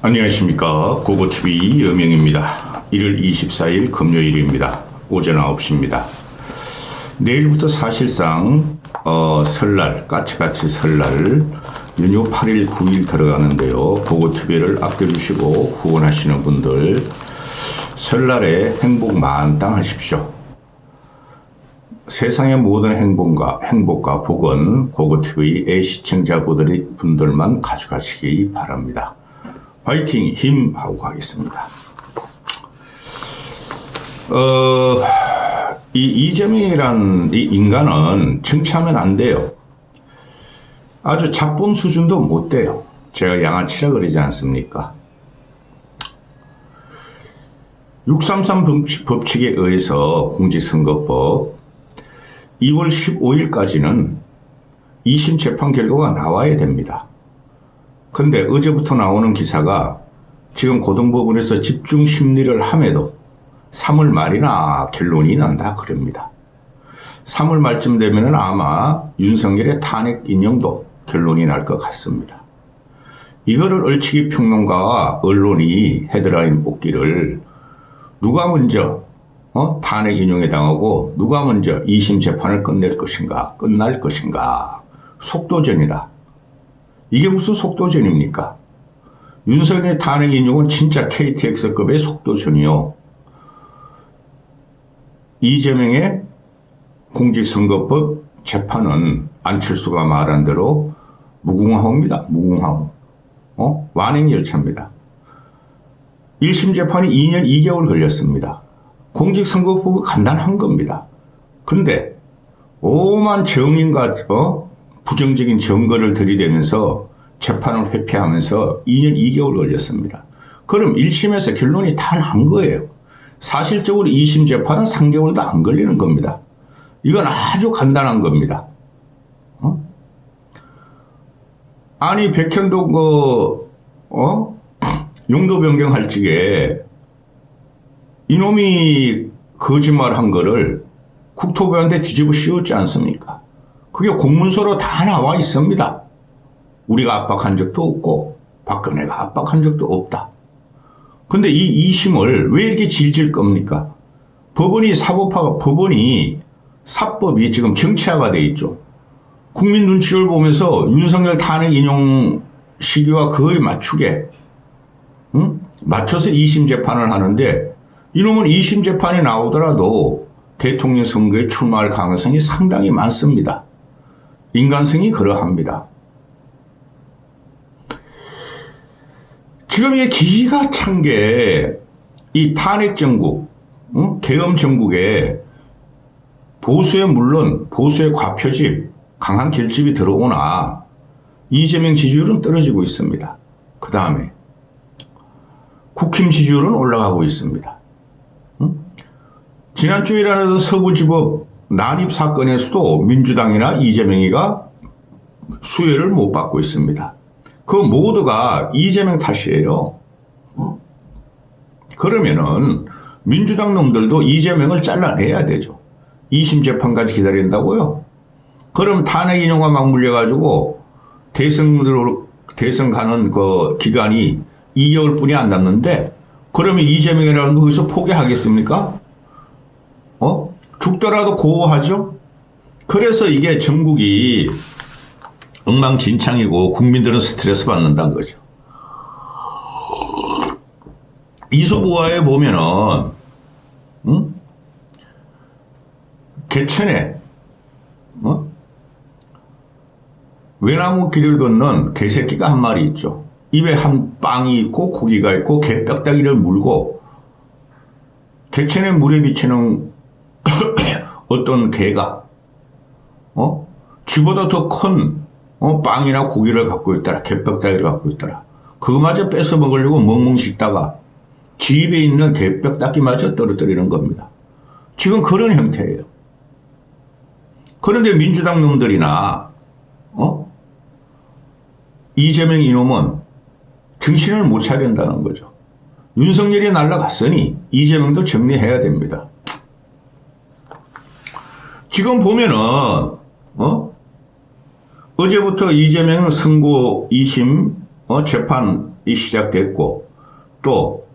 안녕하십니까. 고고TV 여명입니다. 1월 24일 금요일입니다. 오전 9시입니다. 내일부터 사실상 설날, 까치까치 설날 연휴 8일 9일 들어가는데요. 고고TV를 아껴주시고 후원하시는 분들 설날에 행복 만땅 하십시오. 세상의 모든 행복과 복은 고고TV의 시청자분들만 가져가시기 바랍니다. 화이팅 힘 하고 가겠습니다. 이재명이란 이 인간은 칭찬하면 안 돼요. 아주 잡범 수준도 못 돼요. 제가 양아치라 그러지 않습니까? 633 법칙에 의해서 공직선거법 2월 15일까지는 2심 재판 결과가 나와야 됩니다. 근데 어제부터 나오는 기사가 지금 고등법원에서 집중 심리를 함에도 3월 말이나 결론이 난다 그럽니다. 3월 말쯤 되면 아마 윤석열의 탄핵 인용도 결론이 날 것 같습니다. 이거를 얼치기 평론가와 언론이 헤드라인 뽑기를 누가 먼저 탄핵 인용에 당하고 누가 먼저 2심 재판을 끝날 것인가 속도전이다. 이게 무슨 속도전입니까? 윤석열의 탄핵 인용은 진짜 KTX급의 속도전이요. 이재명의 공직선거법 재판은 안철수가 말한 대로 무궁화호입니다. 무궁화호. 완행열차입니다. 1심 재판이 2년 2개월 걸렸습니다. 공직선거법은 간단한 겁니다. 근데 오만 정인과 부정적인 증거를 들이대면서 재판을 회피하면서 2년 2개월 걸렸습니다. 그럼 1심에서 결론이 다 난 거예요. 사실적으로 2심 재판은 3개월도 안 걸리는 겁니다. 이건 아주 간단한 겁니다. 아니 백현도 용도 변경할 적에 이놈이 거짓말한 거를 국토부한테 뒤집어 씌웠지 않습니까? 그게 공문서로 다 나와 있습니다. 우리가 압박한 적도 없고 박근혜가 압박한 적도 없다. 근데 이 2심을 왜 이렇게 질질 겁니까? 법원이 사법이 지금 정치화가 돼 있죠. 국민 눈치를 보면서 윤석열 탄핵 인용 시기와 거의 맞춰서 2심 재판을 하는데 이놈은 2심 재판이 나오더라도 대통령 선거에 출마할 가능성이 상당히 많습니다. 인간성이 그러합니다. 지금 이 기가 찬 게 이 탄핵 정국, 계엄 정국에 물론 보수의 과표집, 강한 결집이 들어오나 이재명 지지율은 떨어지고 있습니다. 그 다음에 국힘 지지율은 올라가고 있습니다. 지난주에 일어나던 서부지법 난입 사건에서도 민주당이나 이재명이가 수혜를 못 받고 있습니다. 그 모두가 이재명 탓이에요. 그러면은 민주당 놈들도 이재명을 잘라내야 되죠. 2심 재판까지 기다린다고요? 그럼 탄핵 인용과 맞물려가지고 대선 가는 그 기간이 2개월뿐이 안 남는데 그러면 이재명이라는 거 거기서 포기하겠습니까? 죽더라도 고호하죠? 그래서 이게 전국이 엉망진창이고 국민들은 스트레스 받는다는 거죠. 이소부화에 보면은 개천에 외나무 길을 걷는 개새끼가 한 마리 있죠. 입에 한 빵이 있고 고기가 있고 개뼈다귀를 물고 개천에 물에 비치는 어떤 개가 쥐보다 더 큰 빵이나 고기를 갖고 있더라. 개뼈다귀를 갖고 있더라. 그거마저 뺏어 먹으려고 멍멍 씹다가 지 입에 있는 개뼈다귀마저 떨어뜨리는 겁니다. 지금 그런 형태예요. 그런데 민주당 놈들이나 이재명 이놈은 정신을 못 차린다는 거죠. 윤석열이 날아갔으니 이재명도 정리해야 됩니다. 지금 보면은 어제부터 이재명 선고 2심 재판 시작됐고 또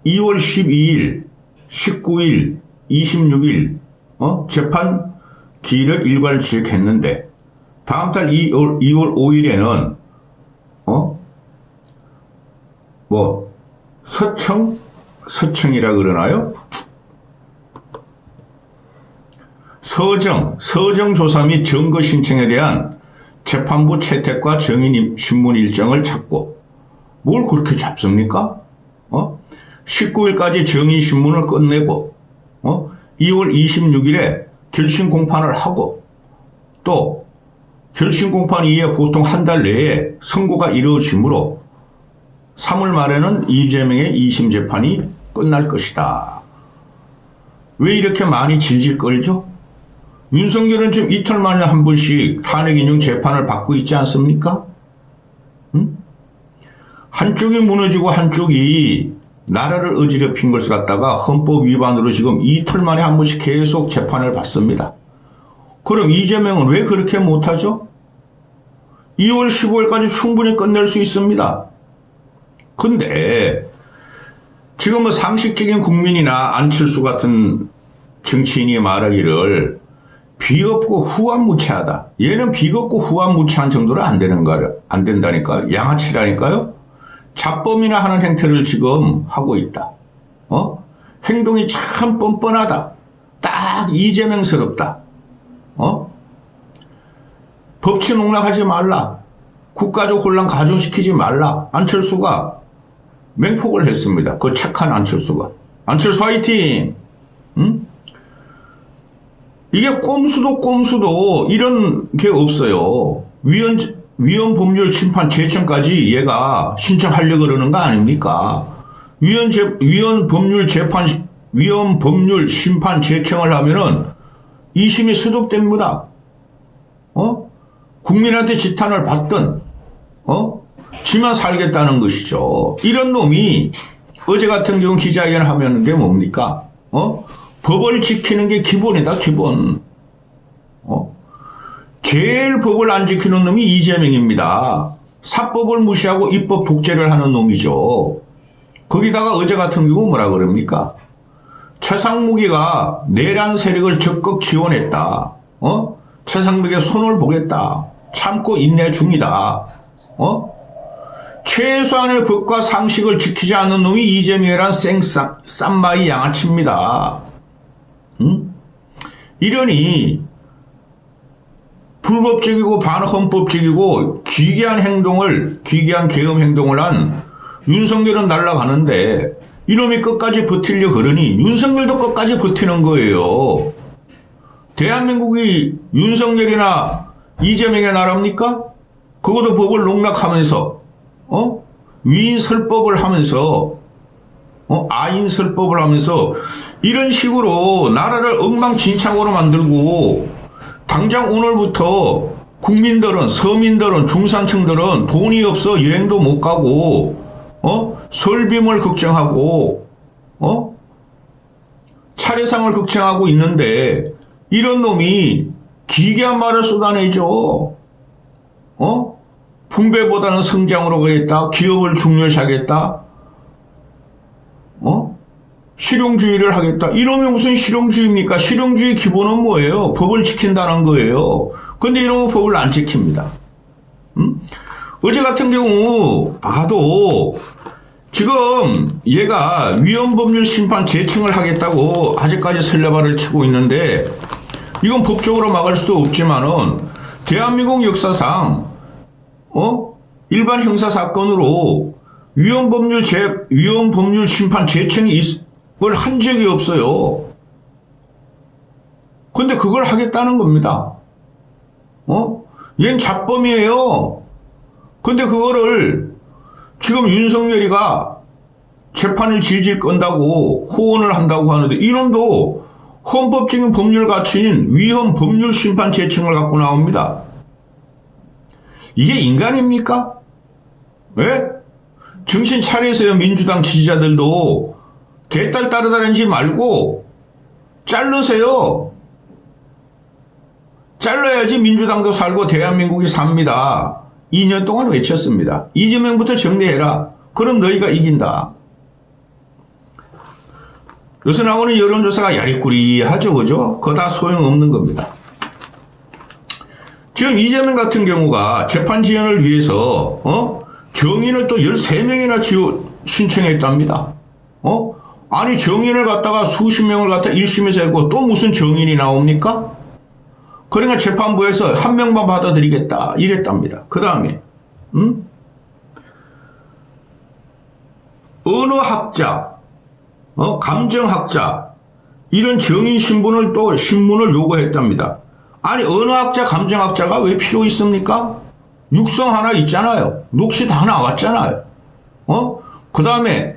2월 12일, 19일, 26일 재판 기일을 일괄 지적했는데 다음 달 2월 5일에는 서청이라 그러나요? 서정 조사 및 증거 신청에 대한 재판부 채택과 증인 신문 일정을 찾고 뭘 그렇게 잡습니까? 19일까지 증인 신문을 끝내고 2월 26일에 결심 공판을 하고 또 결심 공판 이후에 보통 한 달 내에 선고가 이루어지므로 3월 말에는 이재명의 2심 재판이 끝날 것이다. 왜 이렇게 많이 질질 끌죠? 윤석열은 지금 이틀 만에 한 번씩 탄핵인용 재판을 받고 있지 않습니까? 한쪽이 무너지고 한쪽이 나라를 어지럽힌 것을 갖다가 헌법 위반으로 지금 이틀 만에 한 번씩 계속 재판을 받습니다. 그럼 이재명은 왜 그렇게 못하죠? 2월 15일까지 충분히 끝낼 수 있습니다. 근데 지금 상식적인 국민이나 안철수 같은 정치인이 말하기를 비겁고 후한무치하다. 얘는 비겁고 후한무치한 정도로 안 된다니까요. 양아치라니까요. 잡범이나 하는 행태를 지금 하고 있다. 행동이 참 뻔뻔하다. 딱 이재명스럽다. 법치 농락하지 말라. 국가적 혼란 가중시키지 말라. 안철수가 맹폭을 했습니다. 그 착한 안철수가. 안철수 화이팅! 이게 꼼수도 이런 게 없어요. 위헌 법률 심판 제청까지 얘가 신청하려고 그러는 거 아닙니까? 위헌 법률 심판 제청을 하면은 2심이 수독됩니다. 국민한테 지탄을 받든, 지만 살겠다는 것이죠. 이런 놈이 어제 같은 경우 기자회견을 하면 게 뭡니까? 법을 지키는 게 기본이다, 기본. 제일 법을 안 지키는 놈이 이재명입니다. 사법을 무시하고 입법 독재를 하는 놈이죠. 거기다가 어제 같은 경우 뭐라 그럽니까? 최상무기가 내란 세력을 적극 지원했다. 최상무기의 손을 보겠다. 참고 인내 중이다. 최소한의 법과 상식을 지키지 않는 놈이 이재명이란 쌈마이 양아치입니다. 이러니 불법적이고 반헌법적이고 기괴한 계엄 행동을 한 윤석열은 날아가는데 이놈이 끝까지 버티려 그러니 윤석열도 끝까지 버티는 거예요. 대한민국이 윤석열이나 이재명의 나라입니까? 그것도 법을 농락하면서 위인설법을 하면서 아인설법을 하면서 이런 식으로 나라를 엉망진창으로 만들고 당장 오늘부터 국민들은 서민들은 중산층들은 돈이 없어 여행도 못 가고 설비물 걱정하고 차례상을 걱정하고 있는데 이런 놈이 기괴한 말을 쏟아내죠. 분배보다는 성장으로 가겠다. 기업을 중요시하겠다. 실용주의를 하겠다. 이놈이 무슨 실용주의입니까? 실용주의 기본은 뭐예요? 법을 지킨다는 거예요. 근데 이놈은 법을 안 지킵니다. 어제 같은 경우 봐도 지금 얘가 위헌법률 심판 제청을 하겠다고 아직까지 설레발을 치고 있는데 이건 법적으로 막을 수도 없지만은 대한민국 역사상 일반 형사 사건으로 위헌법률 심판 제청이 뭘 한 적이 없어요. 근데 그걸 하겠다는 겁니다. 얜 잡범이에요. 근데 그거를 지금 윤석열이가 재판을 질질 끈다고 호언을 한다고 하는데 이놈도 헌법적인 법률 가치인 위헌 법률 심판 제청을 갖고 나옵니다. 이게 인간입니까? 왜? 정신 차리세요. 민주당 지지자들도 개딸 따르다는지 말고 자르세요. 잘라야지 민주당도 살고 대한민국이 삽니다. 2년 동안 외쳤습니다. 이재명부터 정리해라. 그럼 너희가 이긴다. 요새 나오는 여론조사가 야리꾸리하죠, 그죠? 그거 다 소용없는 겁니다. 지금 이재명 같은 경우가 재판 지연을 위해서 정인을 또 13명이나 신청했답니다. 아니 정인을 갖다가 수십 명을 갖다 1심에서 했고 또 무슨 정인이 나옵니까? 그러니까 재판부에서 한 명만 받아들이겠다 이랬답니다. 그 다음에 언어학자, 감정학자 이런 정인 신분을 또 신문을 요구했답니다. 아니 언어학자, 감정학자가 왜 필요 있습니까? 육성 하나 있잖아요. 녹취 다 나왔잖아요. 그 다음에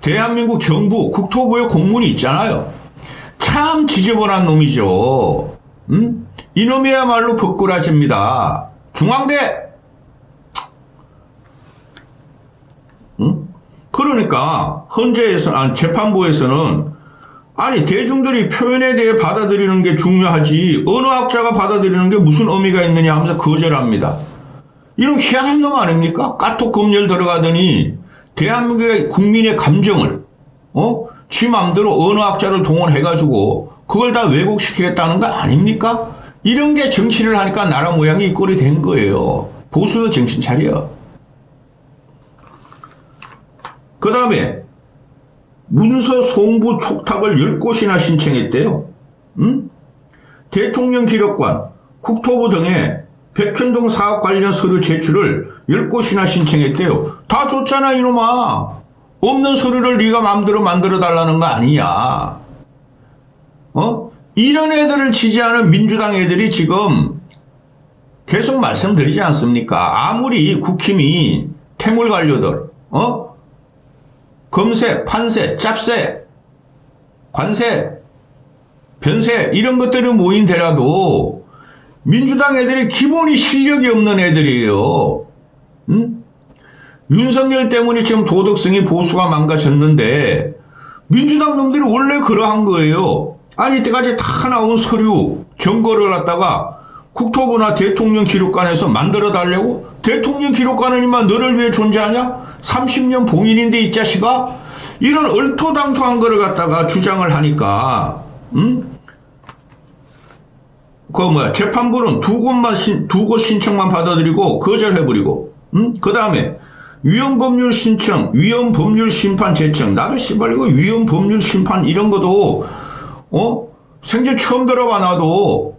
대한민국 정부 국토부의 공문이 있잖아요. 참 지저분한 놈이죠. 이놈이야말로 부끄러집니다. 중앙대. 그러니까 재판부에서는 아니 대중들이 표현에 대해 받아들이는 게 중요하지 언어학자가 받아들이는 게 무슨 의미가 있느냐 하면서 거절합니다. 이런 희한한 놈 아닙니까? 까톡 검열 들어가더니 대한민국의 국민의 감정을 지 맘대로 언어학자를 동원해가지고 그걸 다 왜곡시키겠다는 거 아닙니까? 이런 게 정치를 하니까 나라 모양이 이 꼴이 된 거예요. 보수도 정신 차려. 그 다음에 문서 송부 촉탁을 10곳이나 신청했대요. 대통령 기록관, 국토부 등에 백현동 사업 관련 서류 제출을 10곳이나 신청했대요. 다 줬잖아 이놈아. 없는 서류를 네가 마음대로 만들어 달라는 거 아니냐. 이런 애들을 지지하는 민주당 애들이 지금 계속 말씀드리지 않습니까? 아무리 국힘이 태물 관료들, 검세, 판세, 짭세, 관세, 변세 이런 것들이 모인데라도 민주당 애들이 기본이 실력이 없는 애들이에요. 윤석열 때문에 지금 도덕성이 보수가 망가졌는데 민주당 놈들이 원래 그러한 거예요. 아니 이때까지 다 나온 서류 정거를 갖다가 국토부나 대통령 기록관에서 만들어 달라고? 대통령 기록관은 임마 너를 위해 존재하냐? 30년 봉인인데 이 자식아? 이런 얼토당토한 거를 갖다가 주장을 하니까 재판부는 두 곳 신청만 받아들이고 거절해버리고 그 다음에 위헌법률 신청, 위헌법률 심판 제청. 나도 씨발 이거 위헌법률 심판 이런 것도 생전 처음 들어봐. 나도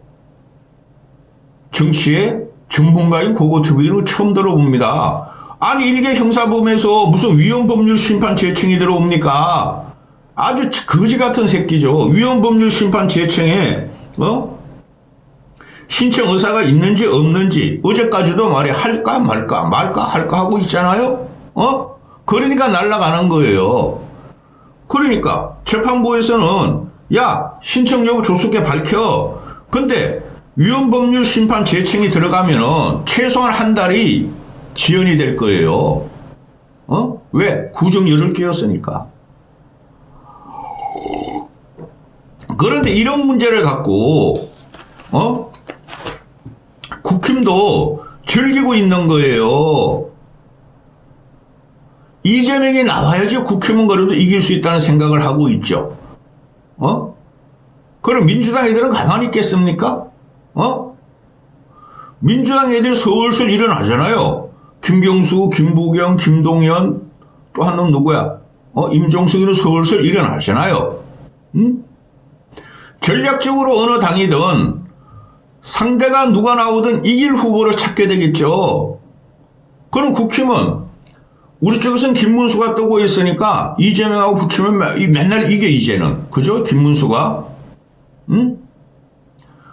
정치의 전문가인 고고TV는 처음 들어봅니다. 아니 일개 형사범에서 무슨 위헌법률 심판 제청이 들어옵니까? 아주 거지 같은 새끼죠. 위헌법률 심판 제청에 신청 의사가 있는지 없는지 어제까지도 말해 할까 말까 하고 있잖아요. 그러니까 날아가는 거예요. 그러니까 재판부에서는 야 신청 여부 조속히 밝혀. 근데 위헌법률 심판 제청이 들어가면은 최소한 한 달이 지연이 될 거예요. 왜? 구정열을 끼웠으니까. 그런데 이런 문제를 갖고 국힘도 즐기고 있는 거예요. 이재명이 나와야지 국힘은 그래도 이길 수 있다는 생각을 하고 있죠. 그럼 민주당 애들은 가만히 있겠습니까? 민주당 애들이 슬슬 일어나잖아요. 김경수, 김부겸, 김동연, 또 한 놈 누구야? 임종석이는 슬슬 일어나잖아요. 전략적으로 어느 당이든 상대가 누가 나오든 이길 후보를 찾게 되겠죠. 그럼 국힘은 우리 쪽에서는 김문수가 뜨고 있으니까 이재명하고 붙이면 맨날 이게 이제는. 그죠? 김문수가.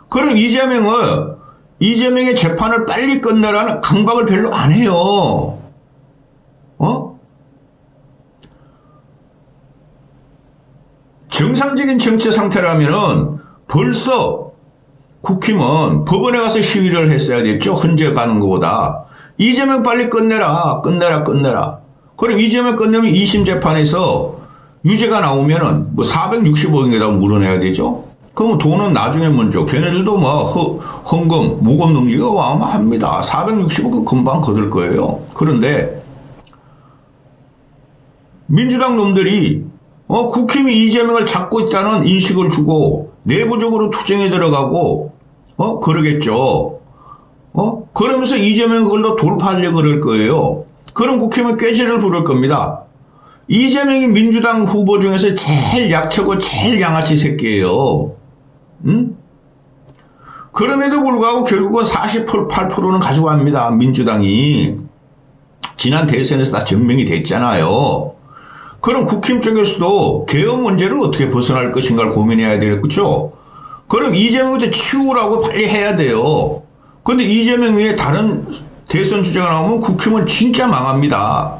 그럼 이재명의 재판을 빨리 끝내라는 강박을 별로 안 해요. 정상적인 정치 상태라면은 벌써 국힘은 법원에 가서 시위를 했어야 됐죠. 헌재 가는 것보다. 이재명 빨리 끝내라. 그럼 이재명 끝내면 2심 재판에서 유죄가 나오면은 465억에다 물어내야 되죠. 그럼 돈은 나중에 먼저 걔네들도 뭐 헌금, 모금 능력이 어마어마합니다. 460억 금방 거둘 거예요. 그런데 민주당 놈들이 국힘이 이재명을 잡고 있다는 인식을 주고 내부적으로 투쟁에 들어가고 그러겠죠. 그러면서 이재명 그걸로 돌파하려고 그럴 거예요. 그럼 국힘은 꾀질을 부를 겁니다. 이재명이 민주당 후보 중에서 제일 약하고 제일 양아치 새끼예요. 응? 그럼에도 불구하고 결국은 48%는 가져갑니다. 민주당이. 지난 대선에서 다 증명이 됐잖아요. 그럼 국힘 쪽에서도 개헌 문제를 어떻게 벗어날 것인가를 고민해야 되겠죠. 그럼 이재명한테 치우라고 빨리 해야 돼요. 근데 이재명 외에 다른 대선 주자가 나오면 국힘은 진짜 망합니다.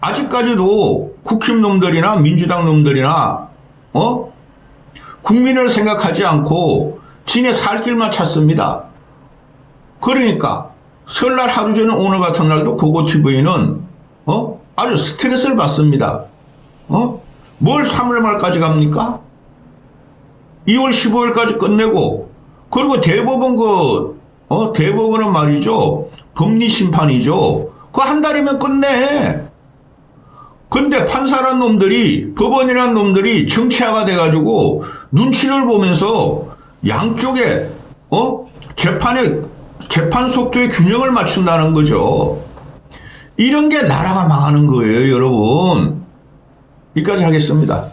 아직까지도 국힘 놈들이나 민주당 놈들이나 국민을 생각하지 않고 지네 살 길만 찾습니다. 그러니까 설날 하루 전에 오늘 같은 날도 고고TV는 아주 스트레스를 받습니다. 뭘 3월 말까지 갑니까? 2월 15일까지 끝내고 그리고 대법원 대법원은 말이죠. 법리심판이죠. 그 한 달이면 끝내. 근데 판사란 놈들이 법원이란 놈들이 정치화가 돼가지고 눈치를 보면서 양쪽에 재판 속도의 균형을 맞춘다는 거죠. 이런 게 나라가 망하는 거예요, 여러분. 여기까지 하겠습니다.